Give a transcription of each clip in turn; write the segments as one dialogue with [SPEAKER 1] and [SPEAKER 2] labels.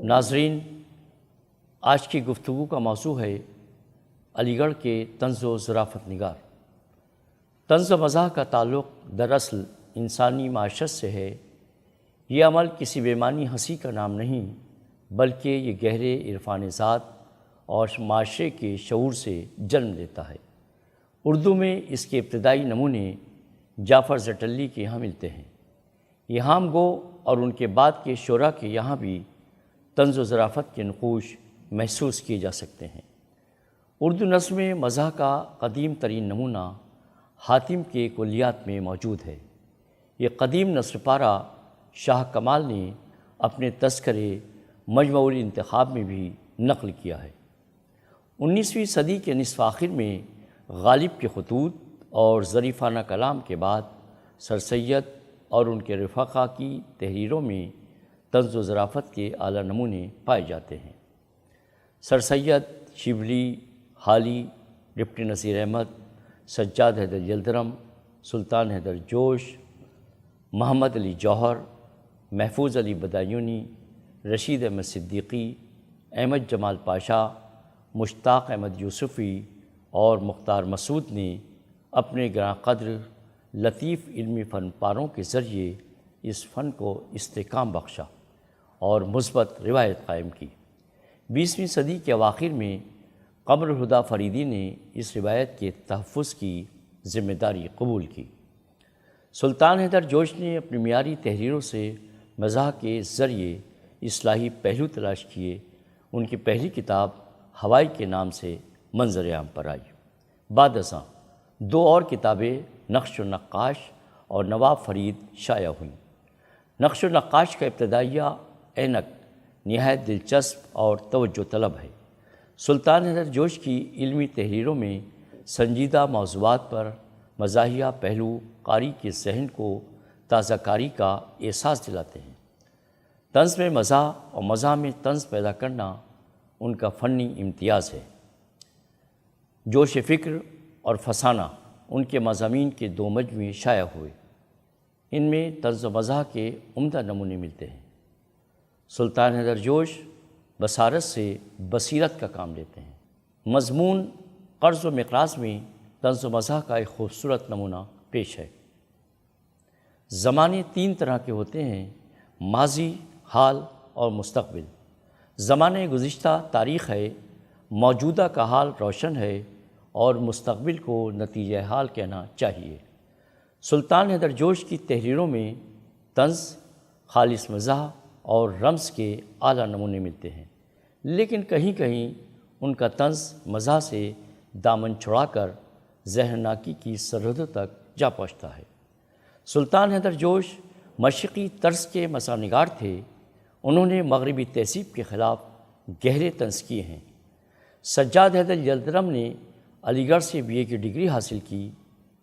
[SPEAKER 1] ناظرین، آج کی گفتگو کا موضوع ہے علی گڑھ کے طنز و ظرافت نگار۔ طنز و مزاح کا تعلق دراصل انسانی معاشرت سے ہے۔ یہ عمل کسی بے معنی ہنسی کا نام نہیں، بلکہ یہ گہرے عرفان ذات اور معاشرے کے شعور سے جنم لیتا ہے۔ اردو میں اس کے ابتدائی نمونے جعفر زٹلی کے یہاں ملتے ہیں۔ یہاں گو اور ان کے بعد کے شعراء کے یہاں بھی طنز و ظرافت کے نقوش محسوس کیے جا سکتے ہیں۔ اردو نثر میں مزاح کا قدیم ترین نمونہ حاتم کے کلیات میں موجود ہے۔ یہ قدیم نثر پارہ شاہ کمال نے اپنے تذکرے مجموع الانتخاب میں بھی نقل کیا ہے۔ 19ویں صدی کے نصف آخر میں غالب کے خطوط اور ظریفانہ کلام کے بعد سر سید اور ان کے رفقا کی تحریروں میں طنز و ظرافت کے اعلیٰ نمونے پائے جاتے ہیں۔ سر سید، شبلی، حالی، ڈپٹی نصیر احمد، سجاد حیدر یلدرم، سلطان حیدر جوش، محمد علی جوہر، محفوظ علی بدایونی، رشید احمد صدیقی، احمد جمال پاشا، مشتاق احمد یوسفی اور مختار مسعود نے اپنے گراں قدر لطیف علمی فن پاروں کے ذریعے اس فن کو استحکام بخشا اور مثبت روایت قائم کی۔ 20ویں صدی کے اواخر میں قمر الہدیٰ فریدی نے اس روایت کے تحفظ کی ذمہ داری قبول کی۔ سلطان حیدر جوش نے اپنی معیاری تحریروں سے مزاح کے ذریعے اصلاحی پہلو تلاش کیے۔ ان کی پہلی کتاب ہوائی کے نام سے منظر عام پر آئی۔ بعد ازاں 2 اور کتابیں نقش و نقاش اور نواب فرید شائع ہوئیں۔ نقش و نقاش کا ابتدائیہ اینک نہایت دلچسپ اور توجہ طلب ہے۔ سلطان حیدر جوش کی علمی تحریروں میں سنجیدہ موضوعات پر مزاحیہ پہلو قاری کے ذہن کو تازہ کاری کا احساس دلاتے ہیں۔ طنز میں مزاح اور مزاح میں طنز پیدا کرنا ان کا فنی امتیاز ہے۔ جوش فکر اور فسانہ ان کے مضامین کے 2 مجموعے شائع ہوئے۔ ان میں طنز و مزاح کے عمدہ نمونے ملتے ہیں۔ سلطان حیدر جوش بصارت سے بصیرت کا کام لیتے ہیں۔ مضمون قرض و مقراض میں طنز و مزاح کا ایک خوبصورت نمونہ پیش ہے۔ زمانے 3 طرح کے ہوتے ہیں: ماضی، حال اور مستقبل۔ زمانہ گزشتہ تاریخ ہے، موجودہ کا حال روشن ہے اور مستقبل کو نتیجہ حال کہنا چاہیے۔ سلطان حیدر جوش کی تحریروں میں طنز، خالص مزاح اور رمز کے اعلیٰ نمونے ملتے ہیں، لیکن کہیں کہیں ان کا طنز مزاح سے دامن چھڑا کر ذہنناکی کی سرحدوں تک جا پہنچتا ہے۔ سلطان حیدر جوش مشرقی طرز کے مزاح نگار تھے۔ انہوں نے مغربی تہذیب کے خلاف گہرے طنز کیے ہیں۔ سجاد حیدر یلدرم نے علی گڑھ سے BA کی ڈگری حاصل کی۔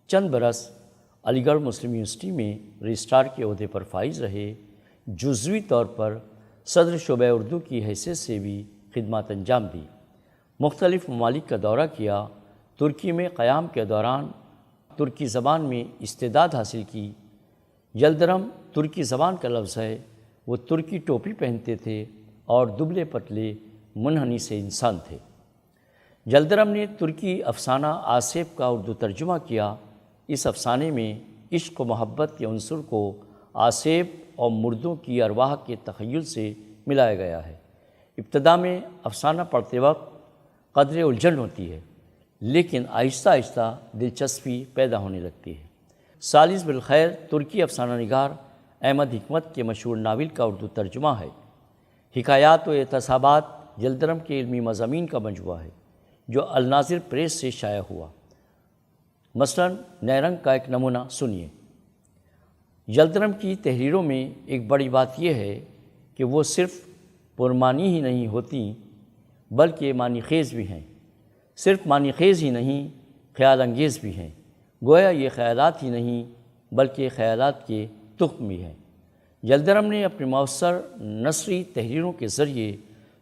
[SPEAKER 1] چند برس علی گڑھ مسلم یونیورسٹی میں رجسٹرار کے عہدے پر فائز رہے۔ جزوی طور پر صدر شعبہ اردو کی حیثیت سے بھی خدمات انجام دی۔ مختلف ممالک کا دورہ کیا۔ ترکی میں قیام کے دوران ترکی زبان میں استعداد حاصل کی۔ یلدرم ترکی زبان کا لفظ ہے۔ وہ ترکی ٹوپی پہنتے تھے اور دبلے پتلے منحنی سے انسان تھے۔ یلدرم نے ترکی افسانہ آصف کا اردو ترجمہ کیا۔ اس افسانے میں عشق و محبت کے عنصر کو آصف اور مردوں کی ارواح کے تخیل سے ملایا گیا ہے۔ ابتدا میں افسانہ پڑھتے وقت قدرے الجھن ہوتی ہے، لیکن آہستہ آہستہ دلچسپی پیدا ہونے لگتی ہے۔ سالس بالخیر ترکی افسانہ نگار احمد حکمت کے مشہور ناول کا اردو ترجمہ ہے۔ حکایات و اعتصابات یلدرم کے علمی مضامین کا مجموعہ ہے جو الناظر پریس سے شائع ہوا۔ مثلاً نیرنگ کا ایک نمونہ سنیے۔ یلدرم کی تحریروں میں ایک بڑی بات یہ ہے کہ وہ صرف پرمعنی ہی نہیں ہوتی بلکہ معنی خیز بھی ہیں۔ صرف معنی خیز ہی نہیں، خیال انگیز بھی ہیں۔ گویا یہ خیالات ہی نہیں بلکہ خیالات کے تخم بھی ہیں۔ یلدرم نے اپنے مؤثر نثری تحریروں کے ذریعے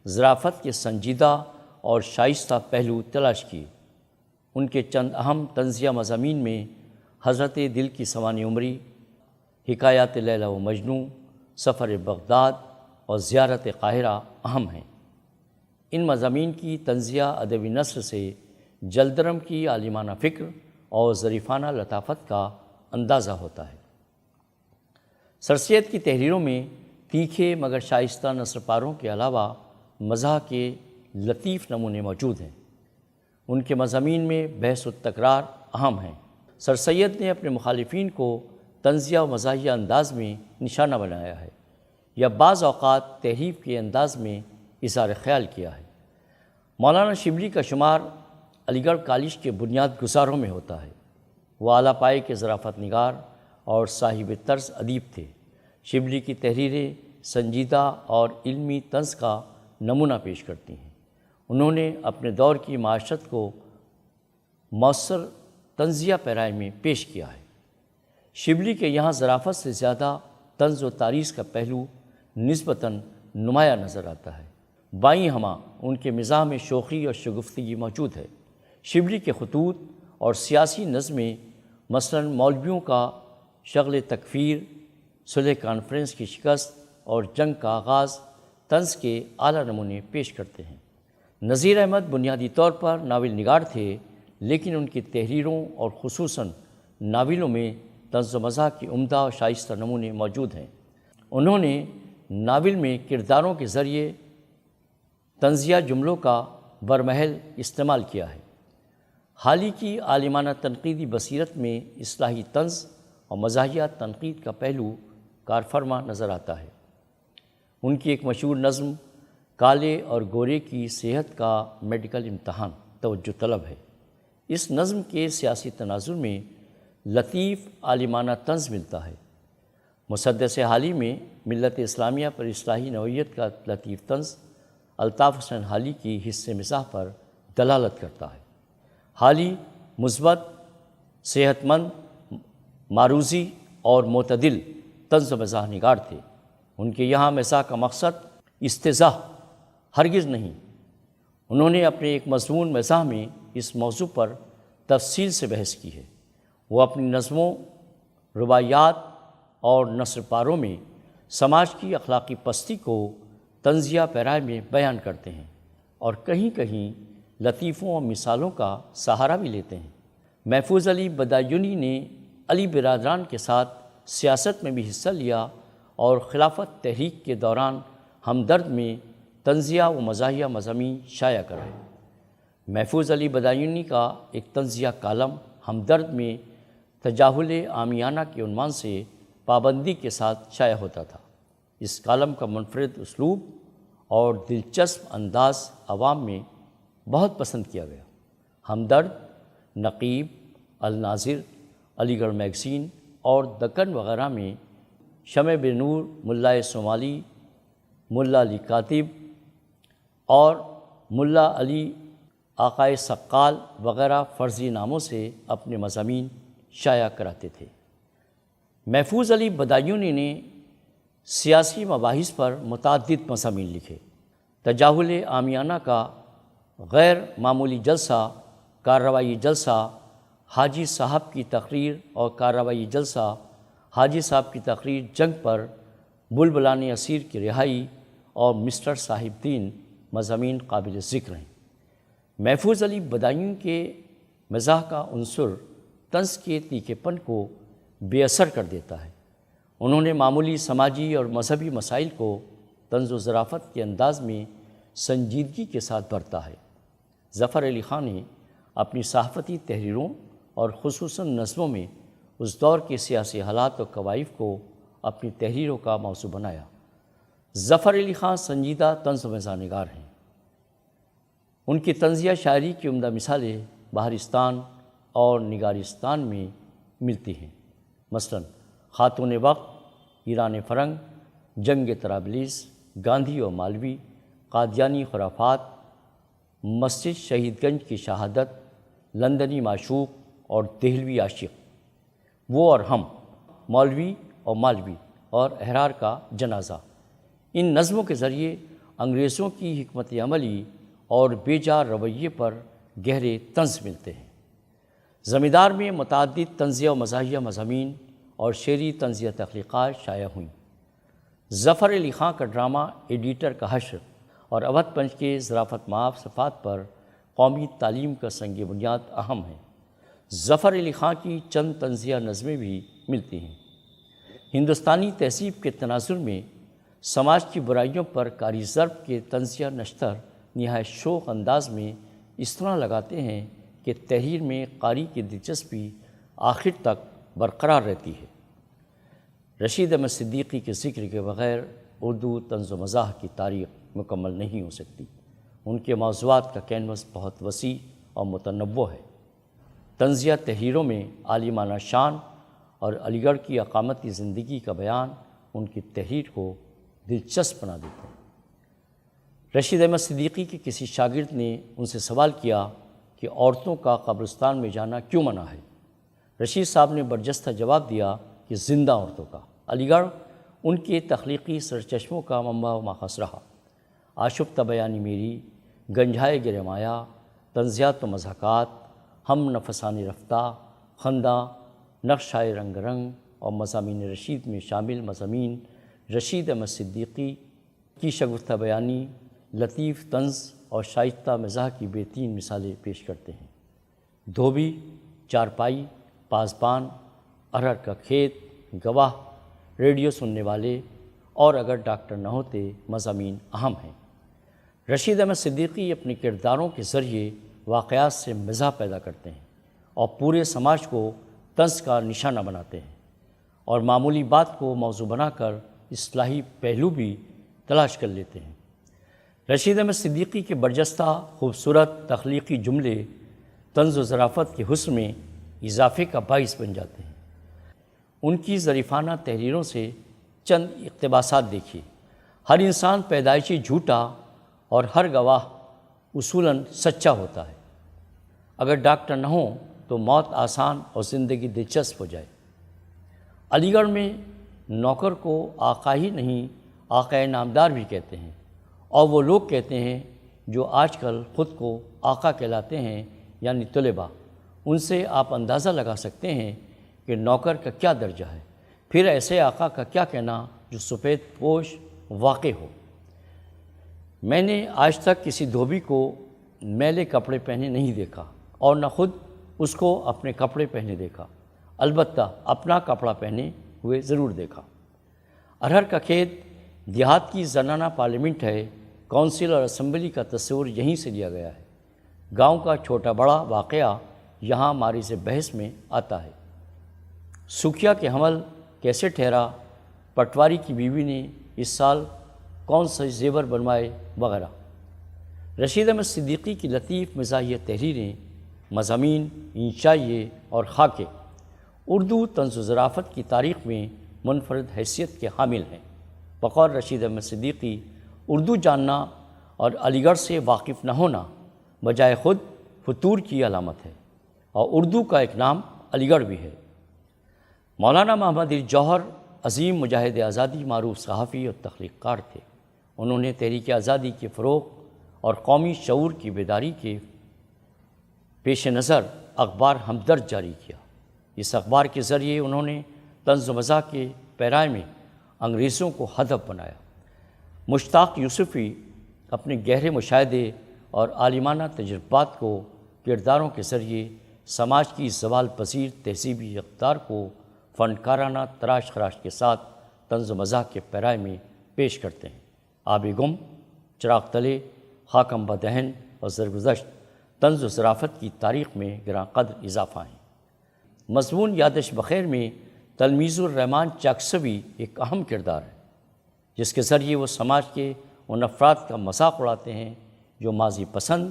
[SPEAKER 1] ظرافت کے سنجیدہ اور شائستہ پہلو تلاش کیے۔ ان کے چند اہم طنزیہ مضامین میں حضرت دل کی سوانح عمری، حکایات لیلی و مجنوں، سفر بغداد، اور زیارت قاہرہ اہم ہیں۔ ان مضامین کی تنزیہ ادبی نثر سے جلدرم کی عالمانہ فکر اور ظریفانہ لطافت کا اندازہ ہوتا ہے۔ سر سید کی تحریروں میں تیکھے مگر شائستہ نثر پاروں کے علاوہ مزاح کے لطیف نمونے موجود ہیں۔ ان کے مضامین میں بحث و تکرار اہم ہیں۔ سر سید نے اپنے مخالفین کو طنزیہ و مزاحیہ انداز میں نشانہ بنایا ہے یا بعض اوقات تحریف کے انداز میں اظہار خیال کیا ہے۔ مولانا شبلی کا شمار علی گڑھ کالج کے بنیاد گزاروں میں ہوتا ہے۔ وہ اعلیٰ پائے کے ظرافت نگار اور صاحب طرز ادیب تھے۔ شبلی کی تحریریں سنجیدہ اور علمی طنز کا نمونہ پیش کرتی ہیں۔ انہوں نے اپنے دور کی معاشرت کو مؤثر طنزیہ پیرائی میں پیش کیا ہے۔ شبلی کے یہاں ظرافت سے زیادہ طنز و تاریخ کا پہلو نسبتاً نمایاں نظر آتا ہے۔ بائیں ہمہ ان کے مزاح میں شوخی اور شگفتگی موجود ہے۔ شبلی کے خطوط اور سیاسی نظمیں مثلاً مولویوں کا شغل تکفیر، صلح کانفرنس کی شکست اور جنگ کا آغاز طنز کے اعلیٰ نمونے پیش کرتے ہیں۔ نذیر احمد بنیادی طور پر ناول نگار تھے، لیکن ان کی تحریروں اور خصوصاً ناولوں میں طنز و مزاح کے عمدہ اور شائستہ نمونے موجود ہیں۔ انہوں نے ناول میں کرداروں کے ذریعے طنزیہ جملوں کا برمحل استعمال کیا ہے۔ حال ہی کی عالمانہ تنقیدی بصیرت میں اصلاحی طنز اور مزاحیہ تنقید کا پہلو کارفرما نظر آتا ہے۔ ان کی ایک مشہور نظم کالے اور گورے کی صحت کا میڈیکل امتحان توجہ طلب ہے۔ اس نظم کے سیاسی تناظر میں لطیف عالمانہ طنز ملتا ہے۔ مسدس حالی میں ملت اسلامیہ پر اصلاحی نوعیت کا لطیف طنز الطاف حسین حالی کی حص مزاح پر دلالت کرتا ہے۔ حالی مثبت، صحت مند، معروضی اور معتدل طنز و مزاح نگار تھے۔ ان کے یہاں مزاح کا مقصد استزاح ہرگز نہیں۔ انہوں نے اپنے ایک مضمون مزاح میں اس موضوع پر تفصیل سے بحث کی ہے۔ وہ اپنی نظموں، روایات اور نثر پاروں میں سماج کی اخلاقی پستی کو طنزیہ پیرائی میں بیان کرتے ہیں اور کہیں کہیں لطیفوں اور مثالوں کا سہارا بھی لیتے ہیں۔ محفوظ علی بدایونی نے علی برادران کے ساتھ سیاست میں بھی حصہ لیا اور خلافت تحریک کے دوران ہمدرد میں طنزیہ و مزاحیہ مضامین شائع کرائے۔ محفوظ علی بدایونی کا ایک طنزیہ کالم ہمدرد میں تجاہل عامیانہ کے عنوان سے پابندی کے ساتھ شائع ہوتا تھا۔ اس کالم کا منفرد اسلوب اور دلچسپ انداز عوام میں بہت پسند کیا گیا۔ ہمدرد، نقیب، الناظر، علی گڑھ میگزین اور دکن وغیرہ میں شمع بنور، ملا صومالی، ملا علی کاتب اور ملا علی آقائے سقال وغیرہ فرضی ناموں سے اپنے مضامین شائع کراتے تھے۔ محفوظ علی بدایونی نے سیاسی مباحث پر متعدد مضامین لکھے۔ تجاہل عامیانہ کا غیر معمولی جلسہ، کارروائی جلسہ، حاجی صاحب کی تقریر اور کارروائی جلسہ، حاجی صاحب کی تقریر جنگ پر، بلبلان اسیر کی رہائی اور مسٹر صاحب دین مضامین قابل ذکر ہیں۔ محفوظ علی بدایونی کے مزاح کا عنصر طنز کے تیکھے پن کو بے اثر کر دیتا ہے۔ انہوں نے معمولی سماجی اور مذہبی مسائل کو طنز و ظرافت کے انداز میں سنجیدگی کے ساتھ بھرتا ہے۔ ظفر علی خان نے اپنی صحافتی تحریروں اور خصوصاً نظموں میں اس دور کے سیاسی حالات و کوائف کو اپنی تحریروں کا موضوع بنایا۔ ظفر علی خان سنجیدہ طنز و مزاح نگار ہیں۔ ان کی طنزیہ شاعری کی عمدہ مثالیں بہارستان اور نگارستان میں ملتی ہیں۔ مثلاً خاتون وقت، ایران فرنگ، جنگ طرابلس، گاندھی اور مالوی، قادیانی خرافات، مسجد شہید گنج کی شہادت، لندنی معشوق اور دہلوی عاشق، وہ اور ہم، مولوی اور مالوی اور احرار کا جنازہ۔ ان نظموں کے ذریعے انگریزوں کی حکمت عملی اور بے جا رویے پر گہرے طنز ملتے ہیں۔ زمیندار میں متعدد طنزیہ و مزاحیہ مضامین اور شعری طنزیہ تخلیقات شائع ہوئیں۔ ظفر علی خاں کا ڈرامہ ایڈیٹر کا حشر اور اودھ پنچ کے ظرافت مآب صفحات پر قومی تعلیم کا سنگ بنیاد اہم ہے۔ ظفر علی خاں کی چند طنزیہ نظمیں بھی ملتی ہیں۔ ہندوستانی تہذیب کے تناظر میں سماج کی برائیوں پر قاری ضرب کے طنزیہ نشتر نہایت شوق انداز میں اس طرح لگاتے ہیں کہ تحریر میں قاری کی دلچسپی آخر تک برقرار رہتی ہے۔ رشید احمد صدیقی کے ذکر کے بغیر اردو طنز و مزاح کی تاریخ مکمل نہیں ہو سکتی۔ ان کے موضوعات کا کینوس بہت وسیع اور متنوع ہے۔ طنزیہ تحریروں میں عالمانہ شان اور علی گڑھ کی اقامتی زندگی کا بیان ان کی تحریر کو دلچسپ بنا دیتے ہیں۔ رشید احمد صدیقی کے کسی شاگرد نے ان سے سوال کیا کہ عورتوں کا قبرستان میں جانا کیوں منع ہے؟ رشید صاحب نے برجستہ جواب دیا کہ زندہ عورتوں کا۔ علی گڑھ ان کے تخلیقی سرچشموں کا منبع و ماخذ رہا۔ آشفتہ بیانی میری، گنجائے گرمایا، طنزیات و مضحکات، ہم نفسان رفتہ، خندہ، نقشۂ رنگ رنگ اور مضامین رشید میں شامل مضامین رشید احمد صدیقی کی شگفتہ بیانی، لطیف طنز اور شائستہ مزاح کی بہترین مثالیں پیش کرتے ہیں۔ دھوبی، چارپائی، پاسبان، ارہر کا کھیت، گواہ، ریڈیو سننے والے اور اگر ڈاکٹر نہ ہوتے مضامین اہم ہیں۔ رشید احمد صدیقی اپنے کرداروں کے ذریعے واقعات سے مزاح پیدا کرتے ہیں اور پورے سماج کو طنز کا نشانہ بناتے ہیں، اور معمولی بات کو موضوع بنا کر اصلاحی پہلو بھی تلاش کر لیتے ہیں۔ رشید احمد صدیقی کے برجستہ خوبصورت تخلیقی جملے طنز و ظرافت کے حسن میں اضافے کا باعث بن جاتے ہیں۔ ان کی ظریفانہ تحریروں سے چند اقتباسات دیکھیے۔ ہر انسان پیدائشی جھوٹا اور ہر گواہ اصولاً سچا ہوتا ہے۔ اگر ڈاکٹر نہ ہوں تو موت آسان اور زندگی دلچسپ ہو جائے۔ علی گڑھ میں نوکر کو آقا ہی نہیں آقا نامدار بھی کہتے ہیں، اور وہ لوگ کہتے ہیں جو آج کل خود کو آقا کہلاتے ہیں، یعنی طلباء۔ ان سے آپ اندازہ لگا سکتے ہیں کہ نوکر کا کیا درجہ ہے، پھر ایسے آقا کا کیا کہنا جو سفید پوش واقع ہو۔ میں نے آج تک کسی دھوبی کو میلے کپڑے پہنے نہیں دیکھا اور نہ خود اس کو اپنے کپڑے پہنے دیکھا، البتہ اپنا کپڑا پہنے ہوئے ضرور دیکھا۔ ارہر کا کھیت دیہات کی زنانہ پارلیمنٹ ہے۔ کونسل اور اسمبلی کا تصور یہیں سے لیا گیا ہے۔ گاؤں کا چھوٹا بڑا واقعہ یہاں ماریز بحث میں آتا ہے۔ سکھیا کے حمل کیسے ٹھہرا، پٹواری کی بیوی نے اس سال کون سے زیور بنوائے، وغیرہ۔ رشید احمد صدیقی کی لطیف مزاحیہ تحریریں، مضامین، انشائیے اور خاکے اردو طنز و ظرافت کی تاریخ میں منفرد حیثیت کے حامل ہیں۔ بقول رشید احمد صدیقی، اردو جاننا اور علی گڑھ سے واقف نہ ہونا بجائے خود فتور کی علامت ہے، اور اردو کا ایک نام علی گڑھ بھی ہے۔ مولانا محمد علی جوہر عظیم مجاہد آزادی، معروف صحافی اور تخلیق کار تھے۔ انہوں نے تحریک آزادی کے فروغ اور قومی شعور کی بیداری کے پیش نظر اخبار ہمدرد جاری کیا۔ اس اخبار کے ذریعے انہوں نے طنز و مزاح کے پیرائے میں انگریزوں کو ہدف بنایا۔ مشتاق یوسفی اپنے گہرے مشاہدے اور عالمانہ تجربات کو کرداروں کے ذریعے سماج کی زوال پذیر تہذیبی اقدار کو فنکارانہ تراش خراش کے ساتھ طنز و مزاح کے پیرائے میں پیش کرتے ہیں۔ آب گم، چراغ تلے، خاکم بدہن اور زرگزشت طنز و ظرافت کی تاریخ میں گراں قدر اضافہ ہیں۔ مضمون یادش بخیر میں تلمیذ الرحمن چاکسوی ایک اہم کردار ہے، جس کے ذریعے وہ سماج کے ان افراد کا مذاق اڑاتے ہیں جو ماضی پسند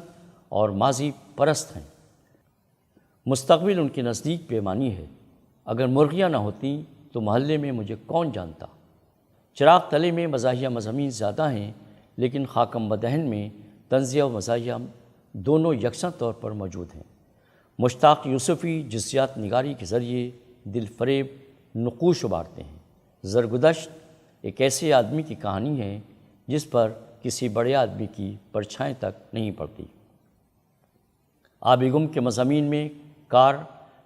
[SPEAKER 1] اور ماضی پرست ہیں۔ مستقبل ان کے نزدیک بے معنی ہے۔ اگر مرغیاں نہ ہوتیں تو محلے میں مجھے کون جانتا۔ چراغ تلے میں مزاحیہ مضامین زیادہ ہیں، لیکن خاکم بدہن میں طنزیہ و مزاحیہ دونوں یکساں طور پر موجود ہیں۔ مشتاق یوسفی جزیات نگاری کے ذریعے دل فریب نقوش ابھارتے ہیں۔ زرگدشت ایک ایسے آدمی کی کہانی ہے جس پر کسی بڑے آدمی کی پرچھائیں تک نہیں پڑتی۔ آب گم کے مضامین میں کار،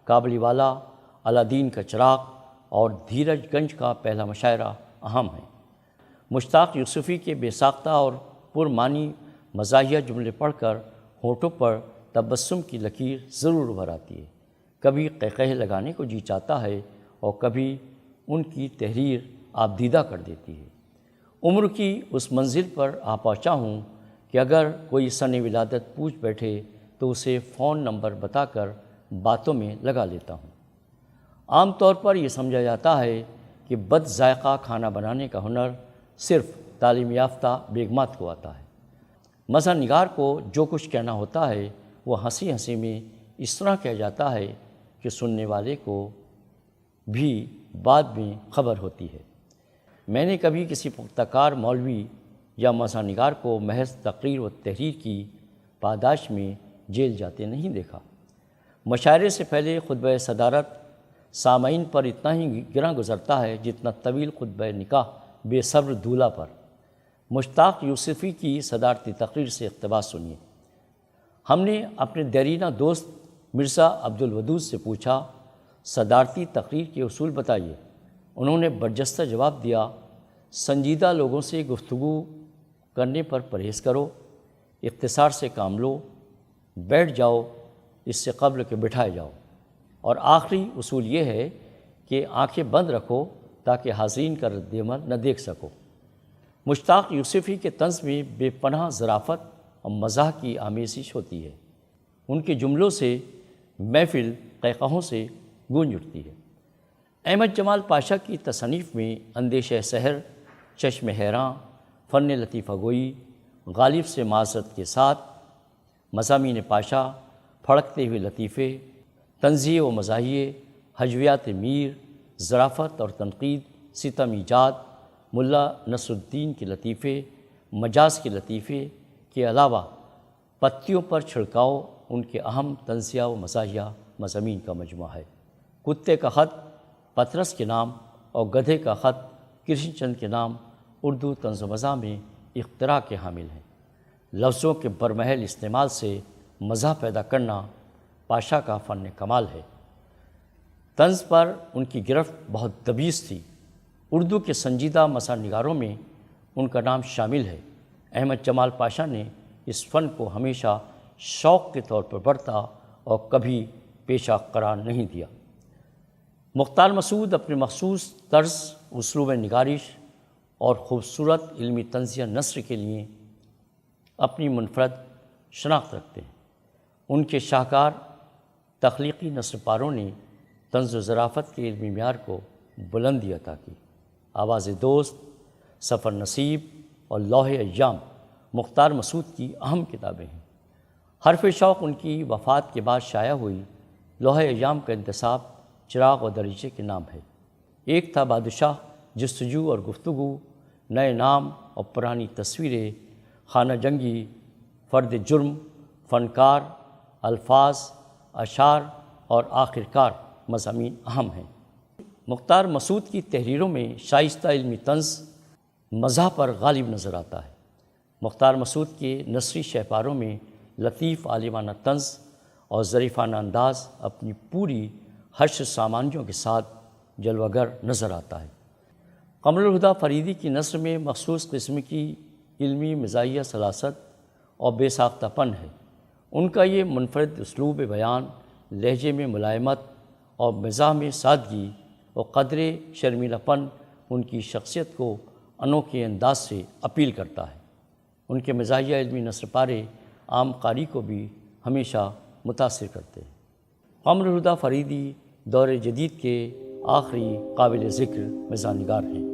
[SPEAKER 1] کابلی والا، الادین کا چراغ اور دھیرج گنج کا پہلا مشاعرہ اہم ہیں۔ مشتاق یوسفی کے بے ساختہ اور پرمعنی مزاحیہ جملے پڑھ کر ہونٹوں پر تبسم کی لکیر ضرور ابھر آتی ہے۔ کبھی قہقہے لگانے کو جی چاہتا ہے اور کبھی ان کی تحریر آپ دیدہ کر دیتی ہے۔ عمر کی اس منزل پر آ پہنچا ہوں کہ اگر کوئی سن ولادت پوچھ بیٹھے تو اسے فون نمبر بتا کر باتوں میں لگا لیتا ہوں۔ عام طور پر یہ سمجھا جاتا ہے کہ بد ذائقہ کھانا بنانے کا ہنر صرف تعلیم یافتہ بیگمات کو آتا ہے۔ مزاح نگار کو جو کچھ کہنا ہوتا ہے وہ ہنسی ہنسی میں اس طرح کہہ جاتا ہے کہ سننے والے کو بھی بعد میں خبر ہوتی ہے۔ میں نے کبھی کسی پختہ کار مولوی یا مزاح نگار کو محض تقریر و تحریر کی پاداش میں جیل جاتے نہیں دیکھا۔ مشاعرے سے پہلے خطبہ صدارت سامعین پر اتنا ہی گراں گزرتا ہے جتنا طویل خطبہ نکاح بے صبر دولہا پر۔ مشتاق یوسفی کی صدارتی تقریر سے اقتباس سنیے۔ ہم نے اپنے دیرینہ دوست مرزا عبدالودود سے پوچھا، صدارتی تقریر کے اصول بتائیے۔ انہوں نے برجستہ جواب دیا، سنجیدہ لوگوں سے گفتگو کرنے پر پرہیز کرو، اختصار سے کام لو، بیٹھ جاؤ اس سے قبل کہ بٹھائے جاؤ، اور آخری اصول یہ ہے کہ آنکھیں بند رکھو تاکہ حاضرین کا رد عمل نہ دیکھ سکو۔ مشتاق یوسفی کے طنز میں بے پناہ ظرافت اور مزاح کی آمیزش ہوتی ہے۔ ان کے جملوں سے محفل قہقہوں سے گونج اٹھتی ہے۔ احمد جمال پاشا کی تصنیف میں اندیشہ سحر، چشم حیراں، فن لطیفہ گوئی، غالب سے معذرت کے ساتھ، مضامین پاشا، پھڑکتے ہوئے لطیفے، تنزیہ و مزاحیے، ہجویات میر، ظرافت اور تنقید، ستم ایجاد، ملا نصر الدین کے لطیفے، مجاز کے لطیفے کے علاوہ پتیوں پر چھڑکاؤ ان کے اہم تنزیہ و مزاحیہ مضامین کا مجموعہ ہے۔ کتے کا خط پطرس کے نام اور گدھے کا خط کرشن چند کے نام اردو طنز و مزاح میں اختراع کے حامل ہیں۔ لفظوں کے برمحل استعمال سے مزاح پیدا کرنا پاشا کا فن کمال ہے۔ طنز پر ان کی گرفت بہت دبیز تھی۔ اردو کے سنجیدہ مزاح نگاروں میں ان کا نام شامل ہے۔ احمد جمال پاشا نے اس فن کو ہمیشہ شوق کے طور پر برتا اور کبھی پیشہ قرار نہیں دیا۔ مختار مسعود اپنے مخصوص طرز، اسلوب نگارش اور خوبصورت علمی طنزیہ نثر کے لیے اپنی منفرد شناخت رکھتے ہیں۔ ان کے شاہکار تخلیقی نثر پاروں نے طنز و ظرافت کے علمی معیار کو بلندی عطا کی۔ آواز دوست، سفر نصیب اور لوح ایام مختار مسعود کی اہم کتابیں ہیں۔ حرف شوق ان کی وفات کے بعد شائع ہوئی۔ لوح ایام کا انتساب چراغ و دریچے کے نام ہے۔ ایک تھا بادشاہ، جستجو اور گفتگو، نئے نام اور پرانی تصویریں، خانہ جنگی، فرد جرم، فنکار، الفاظ، اشعار اور آخرکار مضامین اہم ہیں۔ مختار مسعود کی تحریروں میں شائستہ علمی طنز مزاح پر غالب نظر آتا ہے۔ مختار مسعود کے نثری شہپاروں میں لطیف عالمانہ طنز اور ظریفانہ انداز اپنی پوری حشر سامانیوں کے ساتھ جلوہ گر نظر آتا ہے۔ قمر الہدیٰ فریدی کی نثر میں مخصوص قسم کی علمی مزاحیہ سلاست اور بے ساختہ پن ہے۔ ان کا یہ منفرد اسلوب بیان، لہجے میں ملائمت اور مزاح میں سادگی اور قدر شرمیلا پن ان کی شخصیت کو انوکھے انداز سے اپیل کرتا ہے۔ ان کے مزاحیہ علمی نثر پارے عام قاری کو بھی ہمیشہ متاثر کرتے ہیں۔ قمر الہدیٰ فریدی دور جدید کے آخری قابل ذکر مزاح نگار ہیں۔